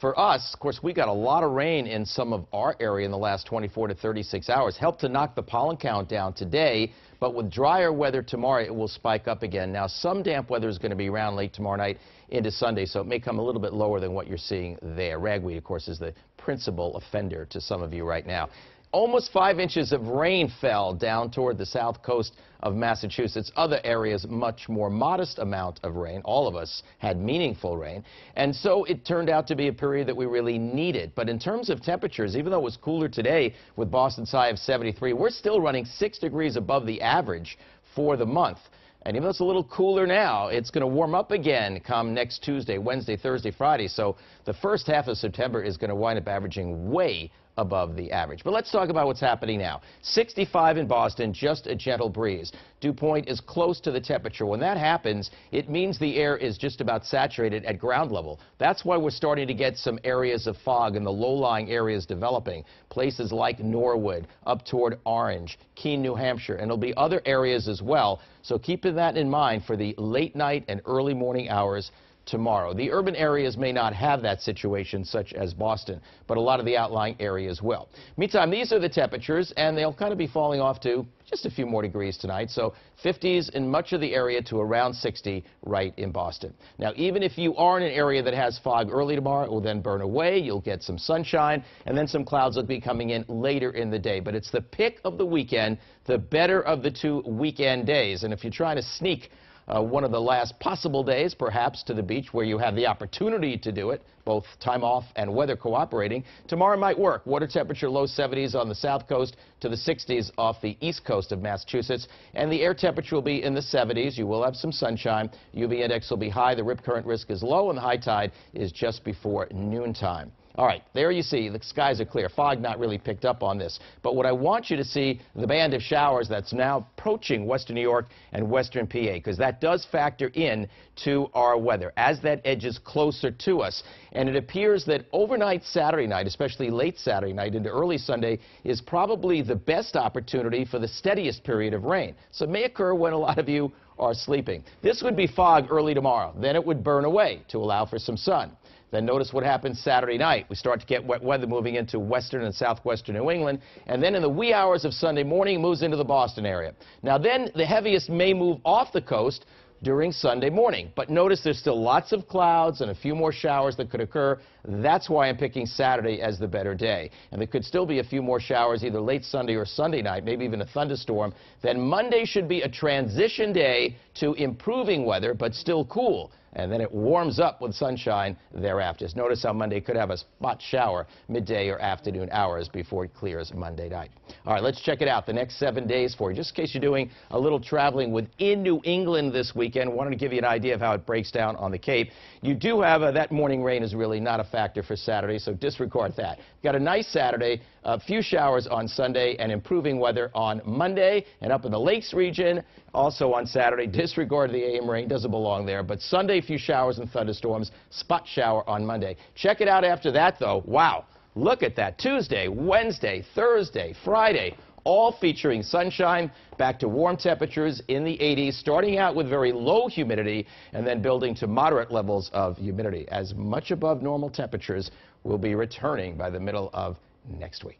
For us, of course, we got a lot of rain in some of our area in the last 24 to 36 hours. Helped to knock the pollen count down today, but with drier weather tomorrow, it will spike up again. Now, some damp weather is going to be around late tomorrow night into Sunday, so it may come a little bit lower than what you're seeing there. Ragweed, of course, is the principal offender to some of you right now. Almost 5 inches of rain fell down toward the south coast of Massachusetts. Other areas, much more modest amount of rain. All of us had meaningful rain. And so it turned out to be a period that we really needed. But in terms of temperatures, even though it was cooler today with Boston's high of 73, we're still running 6 degrees above the average for the month. And even though it's a little cooler now, it's going to warm up again come next Tuesday, Wednesday, Thursday, Friday. So the first half of September is going to wind up averaging way above the average. But let's talk about what's happening now. 65 in Boston, just a gentle breeze. Dew point is close to the temperature. When that happens, it means the air is just about saturated at ground level. That's why we're starting to get some areas of fog in the low-lying areas developing. Places like Norwood, up toward Orange, Keene, New Hampshire, and there'll be other areas as well. So keeping that in mind for the late night and early morning hours tomorrow. The urban areas may not have that situation, such as Boston, but a lot of the outlying areas will. Meantime, these are the temperatures, and they'll kind of be falling off to just a few more degrees tonight. So 50s in much of the area to around 60 right in Boston. Now, even if you are in an area that has fog early tomorrow, it will then burn away. You'll get some sunshine, and then some clouds will be coming in later in the day. But it's the pick of the weekend, the better of the 2 weekend days. And if you're trying to sneak one of the last possible days, perhaps, to the beach where you have the opportunity to do it, both time off and weather cooperating, tomorrow might work. Water temperature low 70s on the south coast to the 60s off the east coast of Massachusetts, and the air temperature will be in the 70s. You will have some sunshine. UV index will be high. The rip current risk is low, and the high tide is just before noontime. All right, there you see, the skies are clear. Fog not really picked up on this. But what I want you to see, the band of showers that's now approaching western New York and western PA, because that does factor in to our weather as that edges closer to us. And it appears that overnight Saturday night, especially late Saturday night into early Sunday, is probably the best opportunity for the steadiest period of rain. So it may occur when a lot of you are sleeping. This would be fog early tomorrow. Then it would burn away to allow for some sun. Then notice what happens Saturday night. We start to get wet weather moving into western and southwestern New England. And then in the wee hours of Sunday morning, it moves into the Boston area. Now then, the heaviest may move off the coast during Sunday morning. But notice there's still lots of clouds and a few more showers that could occur. That's why I'm picking Saturday as the better day. And there could still be a few more showers either late Sunday or Sunday night, maybe even a thunderstorm. Then Monday should be a transition day to improving weather, but still cool. And then it warms up with sunshine thereafter. Notice how Monday could have a spot shower midday or afternoon hours before it clears Monday night. All right, let's check it out the next 7 days for you. Just in case you're doing a little traveling within New England this weekend, wanted to give you an idea of how it breaks down on the Cape. You do have that morning rain is really not a factor for Saturday, so disregard that. Got a nice Saturday, a few showers on Sunday, and improving weather on Monday. And up in the Lakes region, also on Saturday, disregard the AM rain, doesn't belong there. But Sunday, few showers and thunderstorms, spot shower on Monday. Check it out after that, though. Wow, look at that. Tuesday, Wednesday, Thursday, Friday, all featuring sunshine, back to warm temperatures in the 80s, starting out with very low humidity and then building to moderate levels of humidity, as much above normal temperatures will be returning by the middle of next week.